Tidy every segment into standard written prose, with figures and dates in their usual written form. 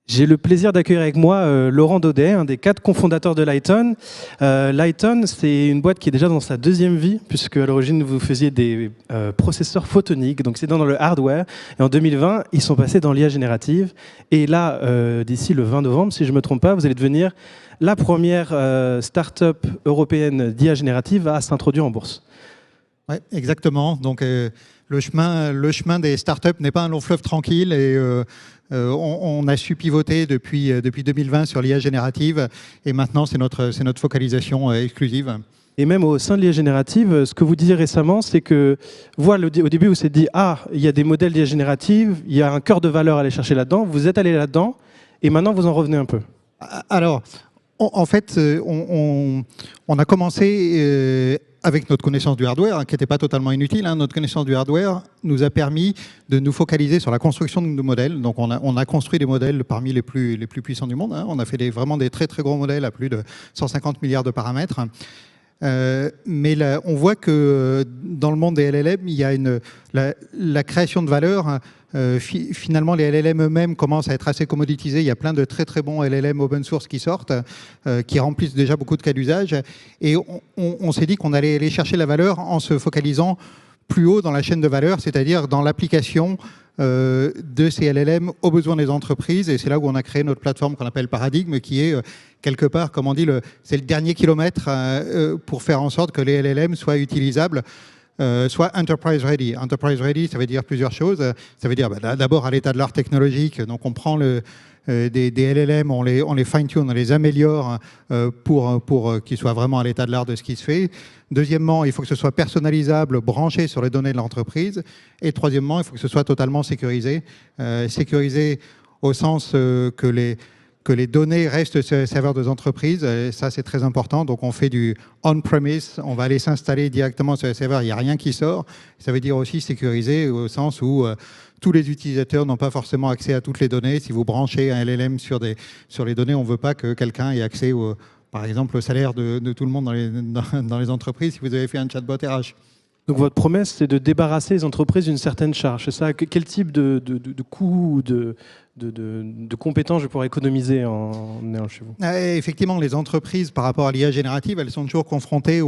J'ai le plaisir d'accueillir avec moi Laurent Daudet, un des 4 cofondateurs de Lighton. Lighton, c'est une boîte qui est déjà dans sa 2e vie, puisque à l'origine, vous faisiez des processeurs photoniques, donc c'est dans le hardware. Et en 2020, ils sont passés dans l'IA générative. Et là, d'ici le 20 novembre, si je ne me trompe pas, vous allez devenir la première start-up européenne d'IA générative à s'introduire en bourse. Oui, exactement. Donc, le chemin des startups n'est pas un long fleuve tranquille et on a su pivoter depuis 2020 sur l'IA générative et maintenant c'est notre focalisation exclusive. Et même au sein de l'IA générative, ce que vous disiez récemment, c'est que au début, vous vous êtes dit « Ah, il y a des modèles d'IA générative, il y a un cœur de valeur à aller chercher là-dedans ». Vous êtes allé là-dedans et maintenant, vous en revenez un peu. Alors, en fait, on a commencé avec notre connaissance du hardware, hein, qui n'était pas totalement inutile. Hein. Notre connaissance du hardware nous a permis de nous focaliser sur la construction de nos modèles. Donc, on a construit des modèles parmi les plus puissants du monde. Hein. On a fait vraiment des très, très gros modèles à plus de 150 milliards de paramètres. Mais là, on voit que dans le monde des LLM, il y a la création de valeur. Finalement, les LLM eux-mêmes commencent à être assez commoditisés. Il y a plein de très très bons LLM open source qui sortent, qui remplissent déjà beaucoup de cas d'usage. Et on s'est dit qu'on allait aller chercher la valeur en se focalisant plus haut dans la chaîne de valeur, c'est-à-dire dans l'application de ces LLM aux besoins des entreprises. Et c'est là où on a créé notre plateforme qu'on appelle Paradigme, qui est quelque part, comme on dit, c'est le dernier kilomètre pour faire en sorte que les LLM soient utilisables, soit enterprise ready. Enterprise ready, ça veut dire plusieurs choses. Ça veut dire d'abord à l'état de l'art technologique. Donc on prend des LLM, on les fine-tune, on les améliore pour qu'ils soient vraiment à l'état de l'art de ce qui se fait. Deuxièmement, il faut que ce soit personnalisable, branché sur les données de l'entreprise. Et troisièmement, il faut que ce soit totalement sécurisé. Sécurisé au sens que les données restent sur les serveurs des entreprises. Et ça, c'est très important. Donc, on fait du on-premise. On va aller s'installer directement sur les serveurs. Il n'y a rien qui sort. Ça veut dire aussi sécurisé au sens où tous les utilisateurs n'ont pas forcément accès à toutes les données. Si vous branchez un LLM sur les données, on ne veut pas que quelqu'un ait accès, par exemple, au salaire de tout le monde dans les entreprises si vous avez fait un chatbot RH. Donc votre promesse, c'est de débarrasser les entreprises d'une certaine charge. C'est ça? Quel type de coûts, de compétences je pourrais économiser en ayant chez vous? Effectivement, les entreprises, par rapport à l'IA générative, elles sont toujours confrontées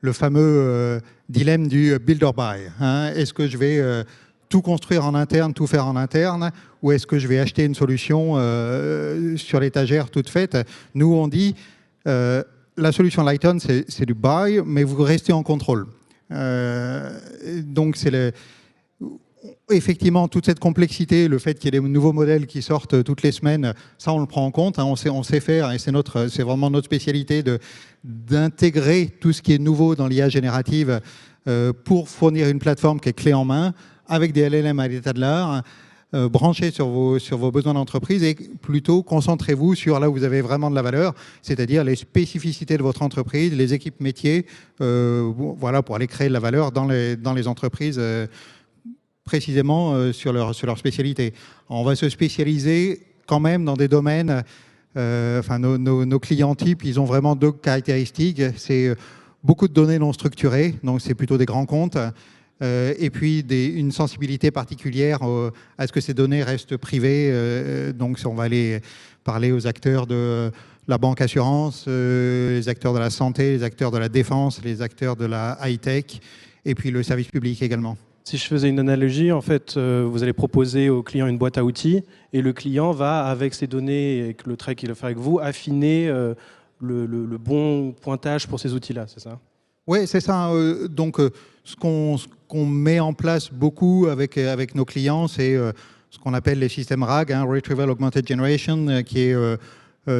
le fameux dilemme du build or buy. Hein. Est-ce que je vais tout construire en interne, tout faire en interne, ou est-ce que je vais acheter une solution sur l'étagère toute faite? Nous, on dit, la solution Lighton, c'est du buy, mais vous restez en contrôle. Donc, effectivement, toute cette complexité, le fait qu'il y ait des nouveaux modèles qui sortent toutes les semaines, ça, on le prend en compte. Hein, on sait faire, et c'est vraiment notre spécialité d'intégrer tout ce qui est nouveau dans l'IA générative pour fournir une plateforme qui est clé en main, avec des LLM à l'état de l'art, branchez sur vos besoins d'entreprise et plutôt concentrez-vous sur là où vous avez vraiment de la valeur, c'est-à-dire les spécificités de votre entreprise, les équipes métiers, voilà, pour aller créer de la valeur dans les entreprises précisément sur leur spécialité. On va se spécialiser quand même dans des domaines, enfin nos clients types, ils ont vraiment 2 caractéristiques, c'est beaucoup de données non structurées, donc c'est plutôt des grands comptes, et puis une sensibilité particulière à ce que ces données restent privées. Donc on va aller parler aux acteurs de la banque assurance, les acteurs de la santé, les acteurs de la défense, les acteurs de la high-tech, et puis le service public également. Si je faisais une analogie, en fait, vous allez proposer au client une boîte à outils, et le client va, avec ses données et le travail qu'il va faire avec vous, affiner le bon pointage pour ces outils-là, c'est ça? Oui, c'est ça. Donc, ce qu'on met en place beaucoup avec nos clients, c'est ce qu'on appelle les systèmes RAG, hein, Retrieval Augmented Generation, qui est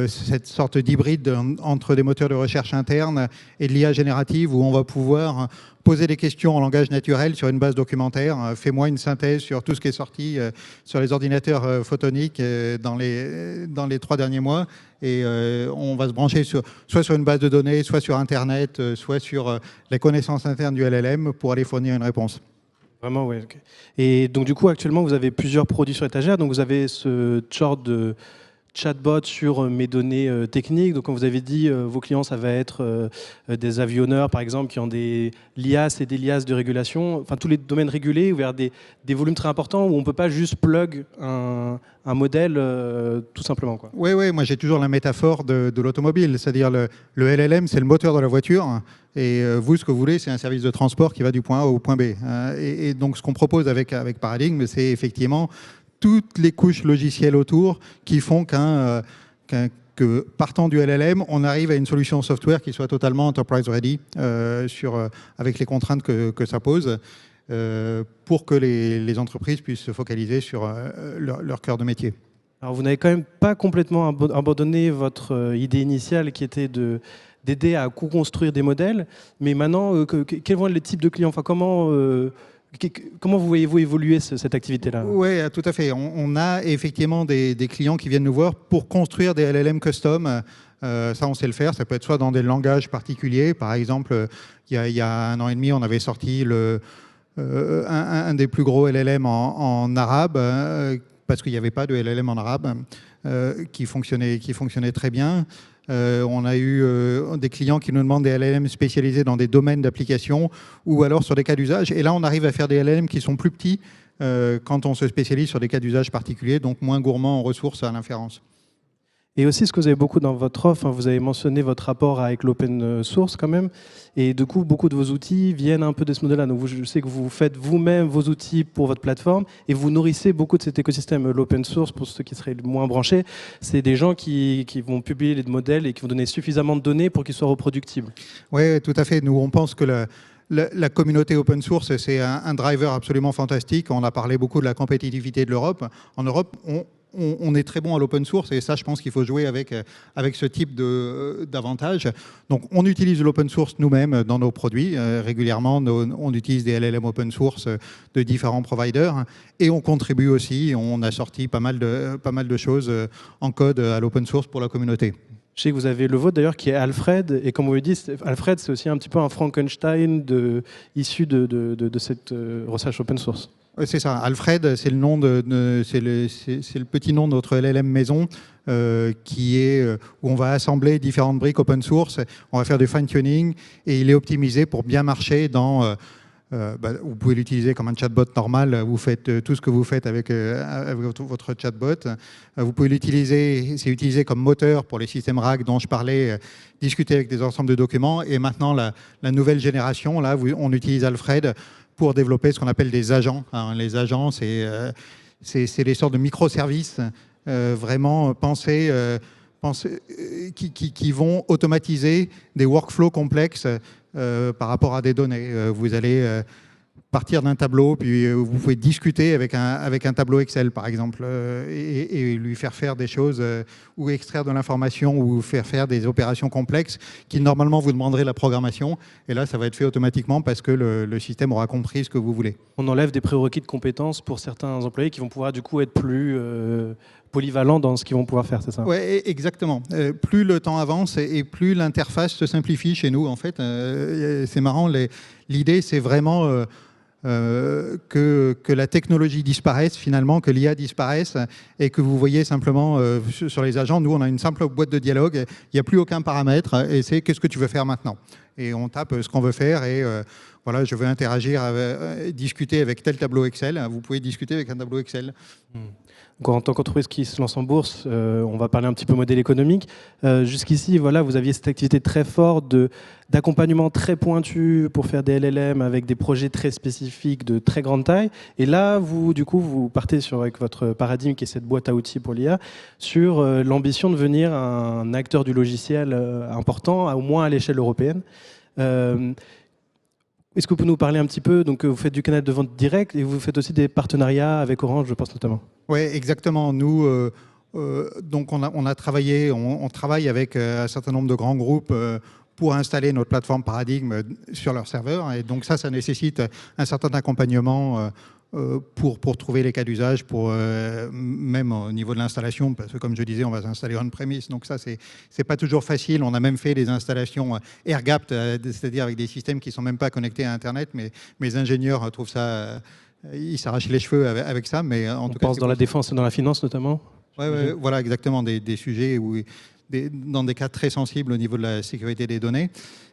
cette sorte d'hybride entre des moteurs de recherche internes et de l'IA générative, où on va pouvoir poser des questions en langage naturel sur une base documentaire. Fais-moi une synthèse sur tout ce qui est sorti sur les ordinateurs photoniques dans les 3 derniers mois. Et on va se brancher soit sur une base de données, soit sur Internet, soit sur les connaissances internes du LLM pour aller fournir une réponse. Vraiment, oui. Okay. Et donc, du coup, actuellement, vous avez plusieurs produits sur étagère. Donc, vous avez ce genre de chatbot sur mes données techniques. Donc, comme vous avez dit, vos clients, ça va être des avionneurs, par exemple, qui ont des liasses et des liasses de régulation, enfin tous les domaines régulés, vers des volumes très importants où on ne peut pas juste plug un modèle tout simplement, quoi. Oui, moi j'ai toujours la métaphore de l'automobile, c'est-à-dire le LLM, c'est le moteur de la voiture, et vous, ce que vous voulez, c'est un service de transport qui va du point A au point B. Et donc, ce qu'on propose avec Paradigm, c'est effectivement toutes les couches logicielles autour qui font que partant du LLM, on arrive à une solution software qui soit totalement enterprise ready avec les contraintes que ça pose, pour que les entreprises puissent se focaliser sur leur cœur de métier. Alors, vous n'avez quand même pas complètement abandonné votre idée initiale qui était d'aider à co-construire des modèles, mais maintenant, quels vont être les types de clients, enfin, comment vous voyez-vous évoluer cette activité-là? Oui, tout à fait. On a effectivement des clients qui viennent nous voir pour construire des LLM custom. Ça, on sait le faire. Ça peut être soit dans des langages particuliers. Par exemple, il y a 1 an et demi, on avait sorti un des plus gros LLM en arabe, parce qu'il n'y avait pas de LLM en arabe qui fonctionnait très bien. On a eu des clients qui nous demandent des LLM spécialisés dans des domaines d'application ou alors sur des cas d'usage. Et là, on arrive à faire des LLM qui sont plus petits quand on se spécialise sur des cas d'usage particuliers, donc moins gourmands en ressources à l'inférence. Et aussi, ce que vous avez beaucoup dans votre offre, vous avez mentionné votre rapport avec l'open source quand même. Et du coup, beaucoup de vos outils viennent un peu de ce modèle-là. Donc, je sais que vous faites vous-même vos outils pour votre plateforme et vous nourrissez beaucoup de cet écosystème. L'open source, pour ceux qui seraient moins branchés, c'est des gens qui vont publier les modèles et qui vont donner suffisamment de données pour qu'ils soient reproductibles. Oui, tout à fait. Nous, on pense que la communauté open source, c'est un driver absolument fantastique. On a parlé beaucoup de la compétitivité de l'Europe. En Europe, on est très bon à l'open source, et ça, je pense qu'il faut jouer avec ce type d'avantages. Donc, on utilise l'open source nous-mêmes dans nos produits. Régulièrement, on utilise des LLM open source de différents providers, et on contribue aussi. On a sorti pas mal de choses en code à l'open source pour la communauté. Je sais que vous avez le vôtre d'ailleurs qui est Alfred, et comme vous le dites, Alfred, c'est aussi un petit peu un Frankenstein issu de cette recherche open source. C'est ça. Alfred, c'est le petit nom de notre LLM maison, qui est où on va assembler différentes briques open source. On va faire du fine-tuning et il est optimisé pour bien marcher dans. Vous pouvez l'utiliser comme un chatbot normal. Vous faites tout ce que vous faites avec votre chatbot. Vous pouvez l'utiliser. C'est utilisé comme moteur pour les systèmes RAG dont je parlais. Discuter avec des ensembles de documents. Et maintenant, la nouvelle génération, là, on utilise Alfred pour développer ce qu'on appelle des agents. Alors, les agents, c'est des sortes de microservices vraiment pensés qui vont automatiser des workflows complexes par rapport à des données. Vous allez partir d'un tableau, puis vous pouvez discuter avec un tableau Excel, par exemple, et lui faire des choses, ou extraire de l'information, ou faire des opérations complexes qui, normalement, vous demanderaient la programmation. Et là, ça va être fait automatiquement parce que le système aura compris ce que vous voulez. On enlève des prérequis de compétences pour certains employés qui vont pouvoir, du coup, être plus polyvalents dans ce qu'ils vont pouvoir faire, c'est ça? Oui, exactement. Plus le temps avance et plus l'interface se simplifie chez nous, en fait. C'est marrant. L'idée, c'est vraiment que la technologie disparaisse finalement, que l'IA disparaisse, et que vous voyez simplement sur les agents, nous on a une simple boîte de dialogue, il n'y a plus aucun paramètre, et c'est qu'est-ce que tu veux faire maintenant, et on tape ce qu'on veut faire, et voilà, je veux interagir, discuter avec tel tableau Excel, vous pouvez discuter avec un tableau Excel. Donc, en tant qu'entreprise qui se lance en bourse, on va parler un petit peu modèle économique. Jusqu'ici, voilà, vous aviez cette activité très forte d'accompagnement très pointu pour faire des LLM avec des projets très spécifiques de très grande taille. Et là, du coup, vous partez avec votre paradigme, qui est cette boîte à outils pour l'IA, sur l'ambition de devenir un acteur du logiciel important, au moins à l'échelle européenne. Est-ce que vous pouvez nous parler un petit peu? Donc, vous faites du canal de vente direct et vous faites aussi des partenariats avec Orange, je pense notamment. Oui, exactement. Nous, donc on travaille avec un certain nombre de grands groupes pour installer notre plateforme Paradigm sur leur serveur. Et donc ça nécessite un certain accompagnement pour trouver les cas d'usage, même au niveau de l'installation, parce que comme je disais, on va s'installer on-premise. Donc ça, c'est pas toujours facile. On a même fait des installations air-gapped, c'est-à-dire avec des systèmes qui sont même pas connectés à Internet, mais mes ingénieurs trouvent ça... Ils s'arrachent les cheveux avec ça, mais en tout cas... On pense dans la défense et dans la finance notamment? Ouais, voilà, exactement, des sujets où, dans des cas très sensibles au niveau de la sécurité des données.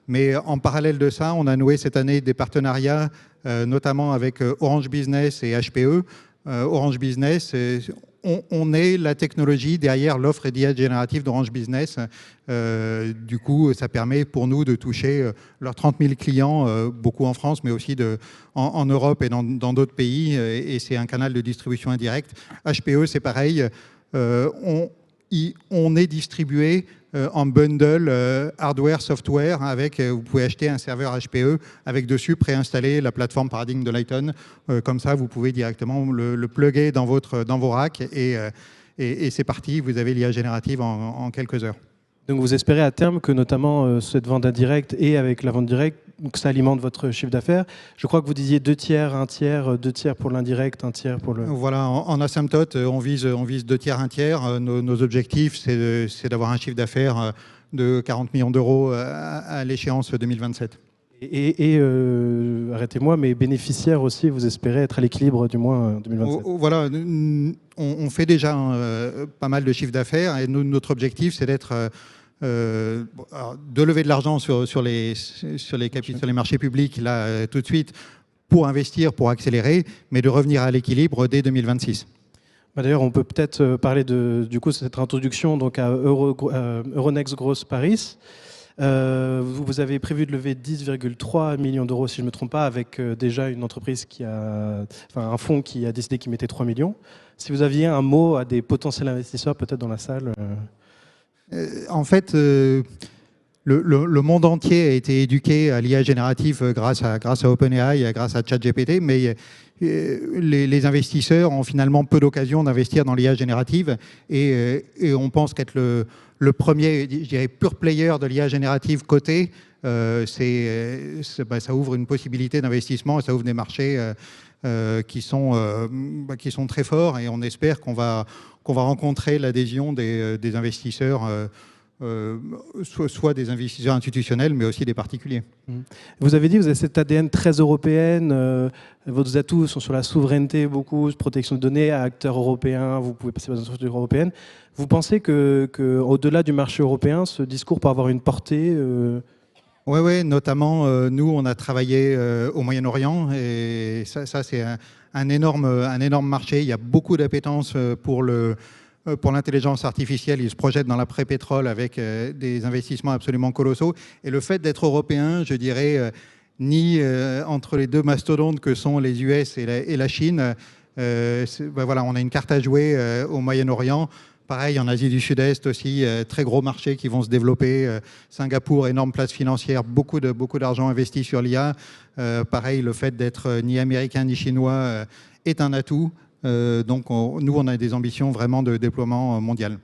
Mais en parallèle de ça, on a noué cette année des partenariats, notamment avec Orange Business et HPE. Orange Business, on est la technologie derrière l'offre d'IA générative d'Orange Business. Du coup, ça permet pour nous de toucher leurs 30 000 clients, beaucoup en France, mais aussi en Europe et dans d'autres pays. Et c'est un canal de distribution indirect. HPE, c'est pareil. On est distribué en bundle hardware, software, avec, vous pouvez acheter un serveur HPE avec dessus préinstallé la plateforme Paradigm de Lighton. Comme ça, vous pouvez directement le plugger dans vos racks et c'est parti, vous avez l'IA générative en quelques heures. Donc vous espérez à terme que notamment cette vente indirecte et avec la vente directe, que ça alimente votre chiffre d'affaires. Je crois que vous disiez 2 tiers, 1 tiers, 2 tiers pour l'indirect, 1 tiers pour le... Voilà, en asymptote, on vise 2 tiers, 1 tiers. Nos objectifs, c'est d'avoir un chiffre d'affaires de 40 millions d'euros à l'échéance 2027. Arrêtez-moi, mais bénéficiaire aussi, vous espérez être à l'équilibre du moins en 2027. Voilà, on fait déjà pas mal de chiffre d'affaires et notre objectif, c'est d'être... de lever de l'argent sur les marchés publics là tout de suite pour investir, pour accélérer, mais de revenir à l'équilibre dès 2026. D'ailleurs, on peut peut-être parler de cette introduction donc à Euronext Growth Paris. Vous avez prévu de lever 10,3 millions d'euros, si je ne me trompe pas, avec déjà une entreprise un fonds qui a décidé qu'il mettait 3 millions. Si vous aviez un mot à des potentiels investisseurs, peut-être dans la salle. En fait, le monde entier a été éduqué à l'IA générative grâce à OpenAI, grâce à ChatGPT, mais les investisseurs ont finalement peu d'occasion d'investir dans l'IA générative et on pense qu'être le premier, je dirais, pure player de l'IA générative coté, ça ouvre une possibilité d'investissement et ça ouvre des marchés qui sont très forts et on espère qu'on va rencontrer l'adhésion des investisseurs, soit des investisseurs institutionnels, mais aussi des particuliers. Vous avez dit que vous avez cette ADN très européenne, vos atouts sont sur la souveraineté, beaucoup, protection de données, acteurs européens, vous pouvez passer par les entreprises européennes. Vous pensez qu'au-delà du marché européen, ce discours peut avoir une portée Oui, notamment, nous, on a travaillé au Moyen-Orient et ça c'est un énorme marché. Il y a beaucoup d'appétence pour l'intelligence artificielle. Ils se projettent dans l'après-pétrole avec des investissements absolument colossaux. Et le fait d'être européen, je dirais, ni entre les deux mastodontes que sont les US et la Chine, voilà, on a une carte à jouer au Moyen-Orient. Pareil, en Asie du Sud-Est aussi, très gros marchés qui vont se développer. Singapour, énorme place financière, beaucoup d'argent investi sur l'IA. Pareil, le fait d'être ni américain ni chinois est un atout. Donc, nous, on a des ambitions vraiment de déploiement mondial.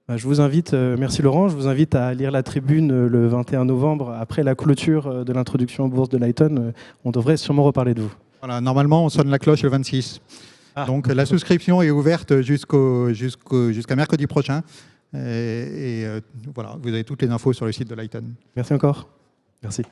Je vous invite, merci Laurent, je vous invite à lire la tribune le 21 novembre, après la clôture de l'introduction en bourse de Lighton. On devrait sûrement reparler de vous. Voilà, normalement, on sonne la cloche le 26. Donc la souscription est ouverte jusqu'à mercredi prochain. Voilà, vous avez toutes les infos sur le site de Lighton. Merci encore. Merci.